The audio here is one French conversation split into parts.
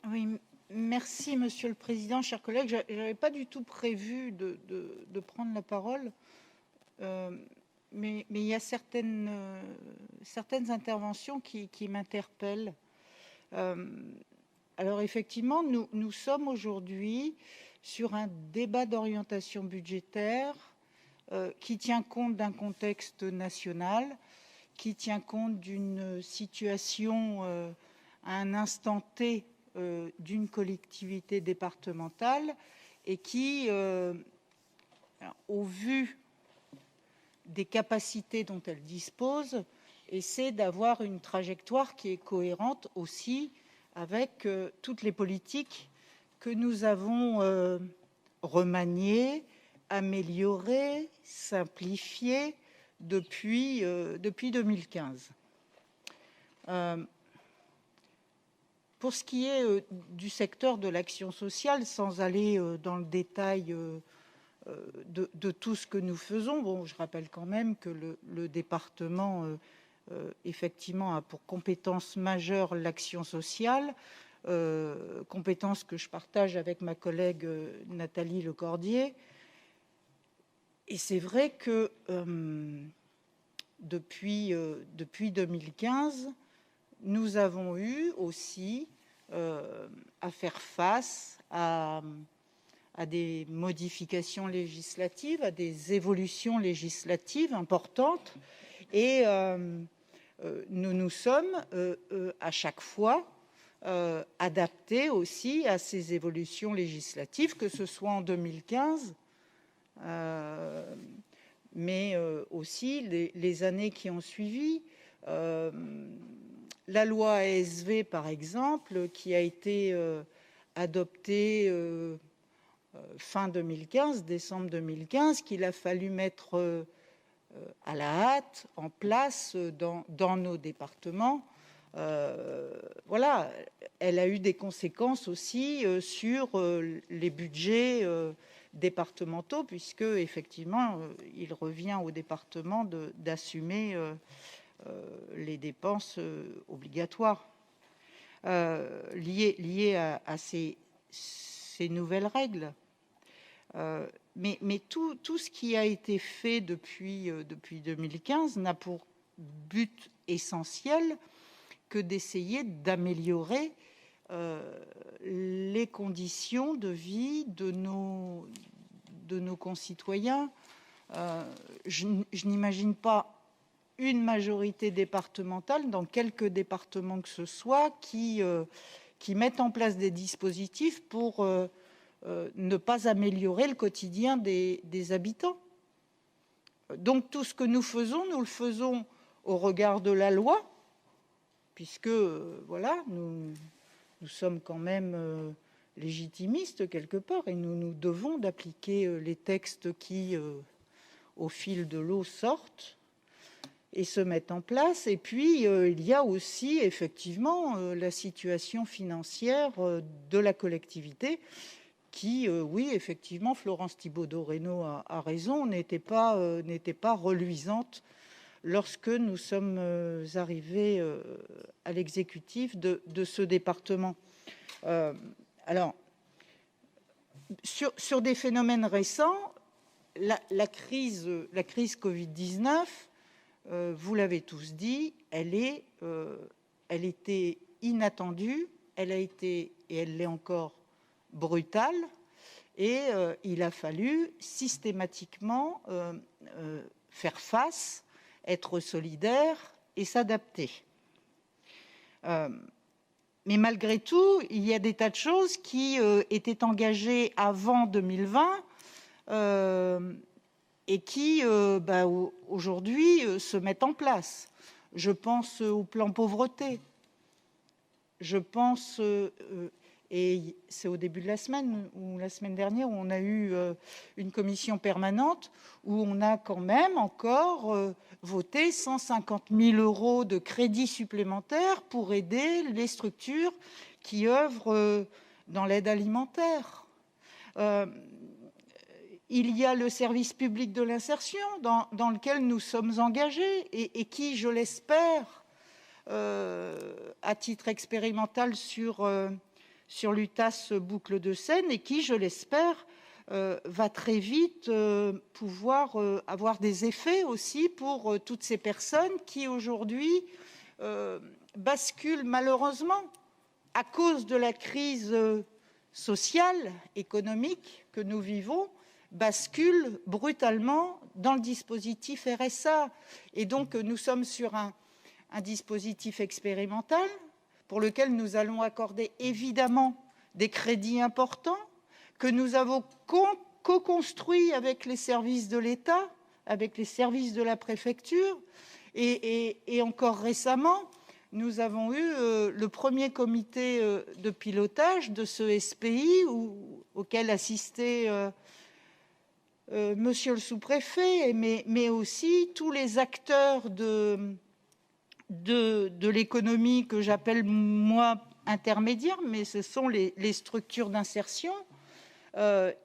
Oui, merci Monsieur le Président, chers collègues. Je n'avais pas du tout prévu de prendre la parole, euh, mais il y a certaines interventions qui m'interpellent. Euh, alors effectivement, nous sommes aujourd'hui sur un débat d'orientation budgétaire qui tient compte d'un contexte national, qui tient compte d'une situation à un instant T d'une collectivité départementale et qui, au vu des capacités dont elle dispose, essaie d'avoir une trajectoire qui est cohérente aussi avec toutes les politiques que nous avons remaniées, améliorées, simplifiées depuis 2015. Pour ce qui est du secteur de l'action sociale, sans aller dans le détail de tout ce que nous faisons, je rappelle quand même que le département, effectivement, a pour compétence majeure l'action sociale, compétence que je partage avec ma collègue Nathalie Lecordier. Et c'est vrai que depuis 2015, nous avons eu aussi à faire face à des modifications législatives, à des évolutions législatives importantes. Et nous nous sommes à chaque fois adaptés aussi à ces évolutions législatives, que ce soit en 2015, mais aussi les années qui ont suivi. La loi ASV, par exemple, qui a été adoptée fin 2015, décembre 2015, qu'il a fallu mettre à la hâte en place dans nos départements. Voilà, elle a eu des conséquences aussi sur les budgets départementaux, puisque effectivement, il revient aux départements d'assumer les dépenses obligatoires liées à ces nouvelles règles. Mais tout ce qui a été fait depuis 2015 n'a pour but essentiel que d'essayer d'améliorer les conditions de vie de nos concitoyens. Je n'imagine pas une majorité départementale, dans quelque département que ce soit, qui mette en place des dispositifs pour ne pas améliorer le quotidien des habitants. Donc tout ce que nous le faisons au regard de la loi, puisque voilà, nous sommes quand même légitimistes quelque part, et nous nous devons d'appliquer les textes qui, au fil de l'eau, sortent et se mettent en place. Et puis, il y a aussi effectivement la situation financière de la collectivité qui, oui, effectivement, Florence Thibaudot-Reynaud a raison, n'était pas reluisante lorsque nous sommes arrivés à l'exécutif de ce département. Alors, sur des phénomènes récents, la crise Covid-19, vous l'avez tous dit, elle était inattendue, elle a été, et elle l'est encore, brutale, et il a fallu systématiquement faire face, être solidaire et s'adapter. Mais malgré tout, il y a des tas de choses qui étaient engagées avant 2020 et qui, aujourd'hui, se mettent en place. Je pense au plan pauvreté. Je pense, et c'est au début de la semaine, ou la semaine dernière, où on a eu une commission permanente, où on a quand même encore voté 150 000 € de crédits supplémentaires pour aider les structures qui œuvrent dans l'aide alimentaire. Il y a le service public de l'insertion dans lequel nous sommes engagés et qui, je l'espère, à titre expérimental sur sur l'UTAS Boucle de Seine et qui, je l'espère, va très vite pouvoir avoir des effets aussi pour toutes ces personnes qui aujourd'hui basculent malheureusement à cause de la crise sociale, économique que nous vivons, basculent brutalement dans le dispositif RSA. Et donc, nous sommes sur un dispositif expérimental pour lequel nous allons accorder évidemment des crédits importants, que nous avons co-construit avec les services de l'État, avec les services de la préfecture, et encore récemment, nous avons eu le premier comité de pilotage de ce SPI auquel assistait monsieur le sous-préfet, mais aussi tous les acteurs de l'économie que j'appelle, moi, intermédiaire, mais ce sont les structures d'insertion,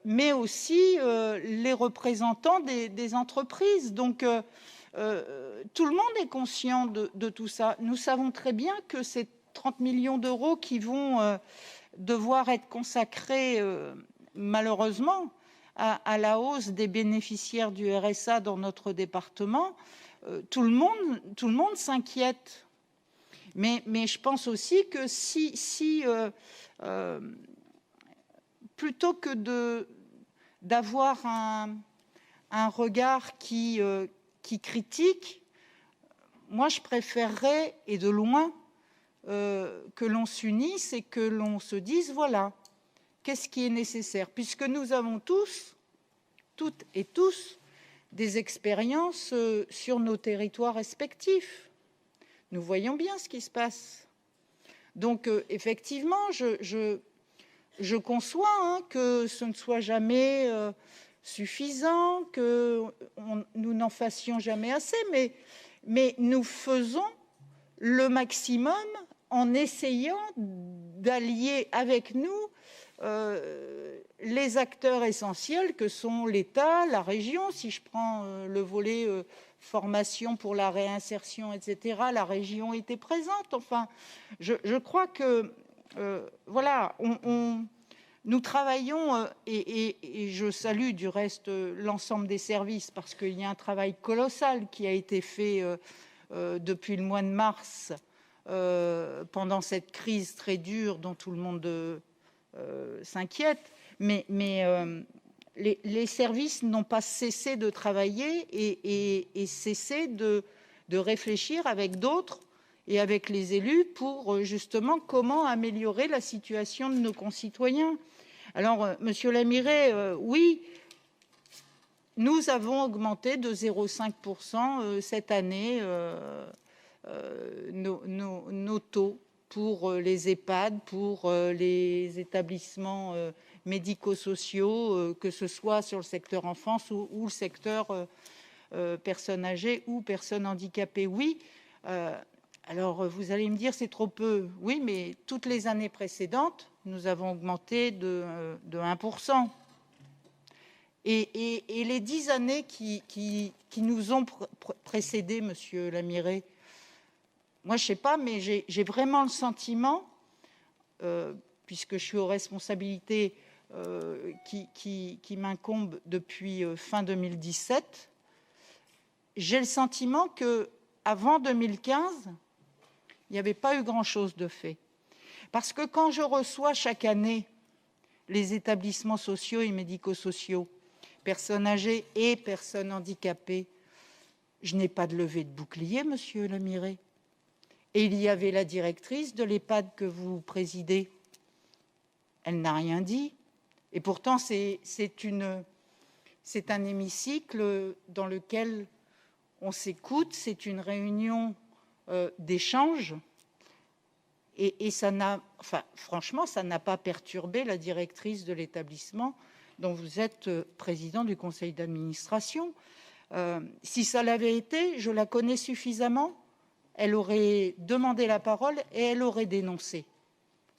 mais aussi les représentants des entreprises. Donc, tout le monde est conscient de tout ça. Nous savons très bien que ces 30 millions d'euros qui vont devoir être consacrés, malheureusement, à la hausse des bénéficiaires du RSA dans notre département, tout le monde s'inquiète. Mais je pense aussi que si plutôt que d'avoir un regard qui critique, moi je préférerais, et de loin, que l'on s'unisse et que l'on se dise, voilà, qu'est-ce qui est nécessaire ? Puisque nous avons tous, toutes et tous, des expériences sur nos territoires respectifs. Nous voyons bien ce qui se passe. Donc, effectivement, je conçois que ce ne soit jamais suffisant, que nous n'en fassions jamais assez, mais nous faisons le maximum en essayant d'allier avec nous les acteurs essentiels que sont l'État, la région. Si je prends le volet formation pour la réinsertion, etc., la région était présente. Enfin, je crois que, voilà, nous travaillons, et je salue du reste l'ensemble des services, parce qu'il y a un travail colossal qui a été fait depuis le mois de mars, pendant cette crise très dure dont tout le monde s'inquiète, mais les services n'ont pas cessé de travailler et cessé de réfléchir avec d'autres et avec les élus pour justement comment améliorer la situation de nos concitoyens. Alors, monsieur Lamire, oui, nous avons augmenté de 0,5% cette année nos taux pour les EHPAD, pour les établissements médico-sociaux, que ce soit sur le secteur enfance ou le secteur personnes âgées ou personnes handicapées. Oui, alors vous allez me dire c'est trop peu. Oui, mais toutes les années précédentes, nous avons augmenté de 1%. Et les 10 années qui nous ont précédés, monsieur Lamire, moi, je ne sais pas, mais j'ai vraiment le sentiment, puisque je suis aux responsabilités qui m'incombent depuis fin 2017, j'ai le sentiment qu'avant 2015, il n'y avait pas eu grand-chose de fait. Parce que quand je reçois chaque année les établissements sociaux et médico-sociaux, personnes âgées et personnes handicapées, je n'ai pas de levée de bouclier, monsieur Lamire. Et il y avait la directrice de l'EHPAD que vous présidez. Elle n'a rien dit. Et pourtant, c'est un hémicycle dans lequel on s'écoute, c'est une réunion d'échange. Et ça n'a, enfin, franchement, ça n'a pas perturbé la directrice de l'établissement dont vous êtes président du conseil d'administration. Si ça l'avait été, je la connais suffisamment. Elle aurait demandé la parole et elle aurait dénoncé.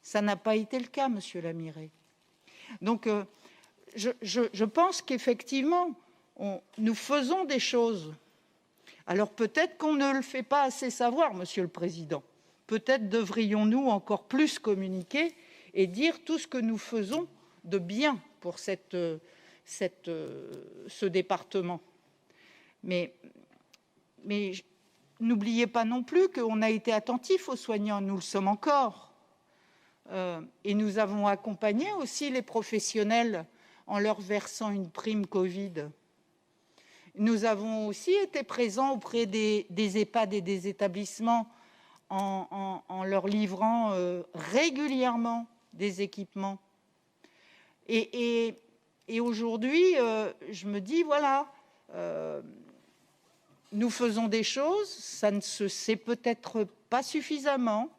Ça n'a pas été le cas, monsieur Lamire. Donc, je pense qu'effectivement, nous faisons des choses. Alors peut-être qu'on ne le fait pas assez savoir, monsieur le président. Peut-être devrions-nous encore plus communiquer et dire tout ce que nous faisons de bien pour ce département. Mais n'oubliez pas non plus qu'on a été attentifs aux soignants, nous le sommes encore. Et nous avons accompagné aussi les professionnels en leur versant une prime Covid. Nous avons aussi été présents auprès des EHPAD et des établissements en leur livrant régulièrement des équipements. Et aujourd'hui, je me dis, voilà, nous faisons des choses, ça ne se sait peut-être pas suffisamment,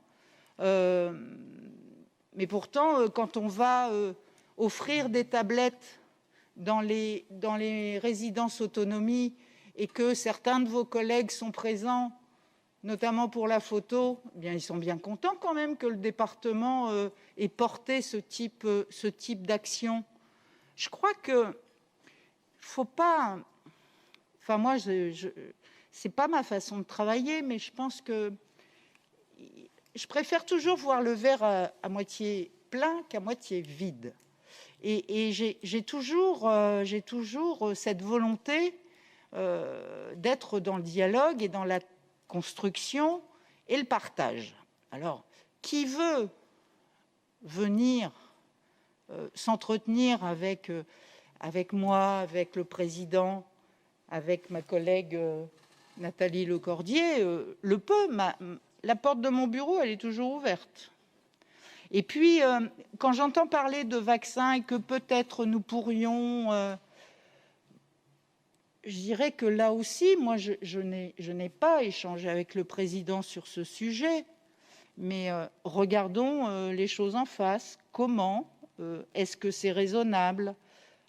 mais pourtant, quand on va offrir des tablettes dans les résidences autonomie et que certains de vos collègues sont présents, notamment pour la photo, eh bien, ils sont bien contents quand même que le département ait porté ce type d'action. Je crois que faut pas... Enfin, moi, c'est pas ma façon de travailler, mais je pense que je préfère toujours voir le verre à moitié plein qu'à moitié vide. Et j'ai toujours cette volonté d'être dans le dialogue et dans la construction et le partage. Alors, qui veut venir s'entretenir avec moi, avec le président, avec ma collègue Nathalie Lecordier, le peut. La porte de mon bureau, elle est toujours ouverte. Et puis, quand j'entends parler de vaccins et que peut-être nous pourrions... je dirais que là aussi, moi, je n'ai pas échangé avec le président sur ce sujet, mais regardons les choses en face. Comment est-ce que c'est raisonnable?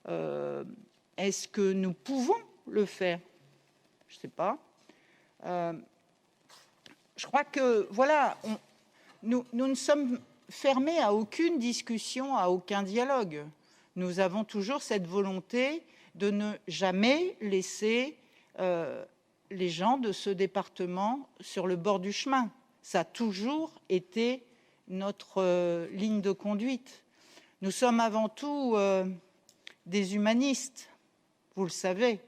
Est-ce que nous pouvons le faire? Je ne sais pas. Je crois que, voilà, nous ne sommes fermés à aucune discussion, à aucun dialogue. Nous avons toujours cette volonté de ne jamais laisser les gens de ce département sur le bord du chemin. Ça a toujours été notre ligne de conduite. Nous sommes avant tout des humanistes, vous le savez.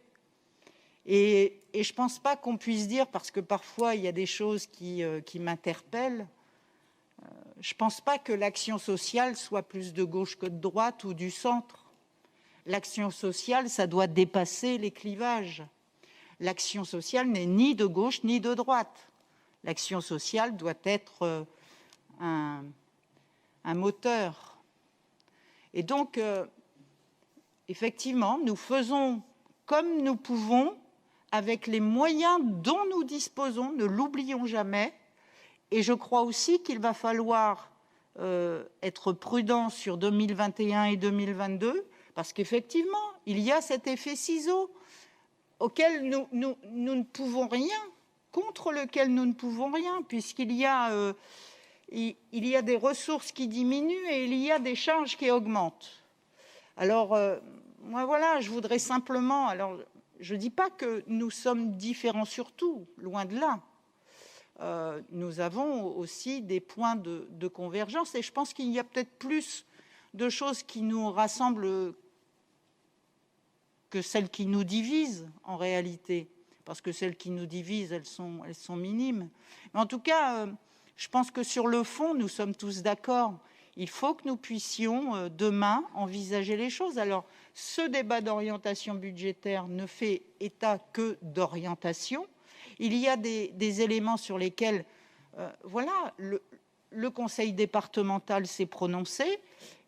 Et je ne pense pas qu'on puisse dire, parce que parfois il y a des choses qui m'interpellent, je ne pense pas que l'action sociale soit plus de gauche que de droite ou du centre. L'action sociale, ça doit dépasser les clivages. L'action sociale n'est ni de gauche ni de droite. L'action sociale doit être un moteur. Et donc, effectivement, nous faisons comme nous pouvons, avec les moyens dont nous disposons, ne l'oublions jamais. Et je crois aussi qu'il va falloir être prudent sur 2021 et 2022, parce qu'effectivement, il y a cet effet ciseau auquel nous ne pouvons rien, contre lequel nous ne pouvons rien, puisqu'il y a des ressources qui diminuent et il y a des charges qui augmentent. Alors, moi, voilà, je voudrais simplement... Alors, je ne dis pas que nous sommes différents sur tout, loin de là. Nous avons aussi des points de convergence et je pense qu'il y a peut-être plus de choses qui nous rassemblent que celles qui nous divisent en réalité, parce que celles qui nous divisent, elles sont minimes. Mais en tout cas, je pense que sur le fond, nous sommes tous d'accord. Il faut que nous puissions demain envisager les choses. Alors, ce débat d'orientation budgétaire ne fait état que d'orientation. Il y a des éléments sur lesquels, voilà, le conseil départemental s'est prononcé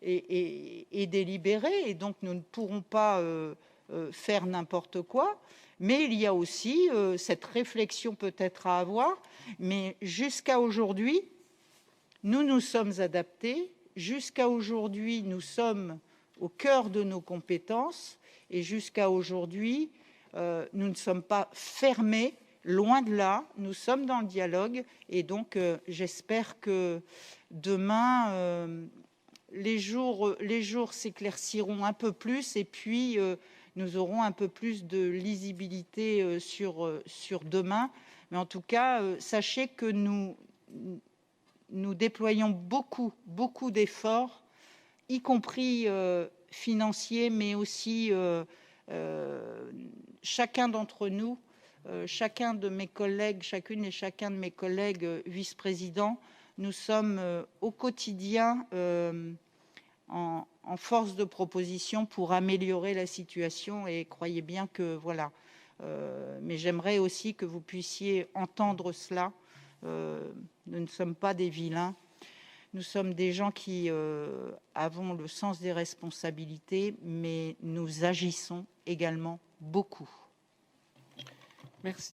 et délibéré, et donc nous ne pourrons pas faire n'importe quoi. Mais il y a aussi cette réflexion peut-être à avoir. Mais jusqu'à aujourd'hui, nous nous sommes adaptés. Jusqu'à aujourd'hui, nous sommes au cœur de nos compétences. Et jusqu'à aujourd'hui, nous ne sommes pas fermés. Loin de là, nous sommes dans le dialogue. Et donc, j'espère que demain, les jours s'éclairciront un peu plus. Et puis, nous aurons un peu plus de lisibilité sur demain. Mais en tout cas, sachez que nous déployons beaucoup d'efforts y compris financiers, mais aussi chacun d'entre nous, chacune et chacun de mes collègues vice-présidents, nous sommes au quotidien en force de proposition pour améliorer la situation, et croyez bien que voilà. Mais j'aimerais aussi que vous puissiez entendre cela. Nous ne sommes pas des vilains. Nous sommes des gens qui avons le sens des responsabilités, mais nous agissons également beaucoup. Merci.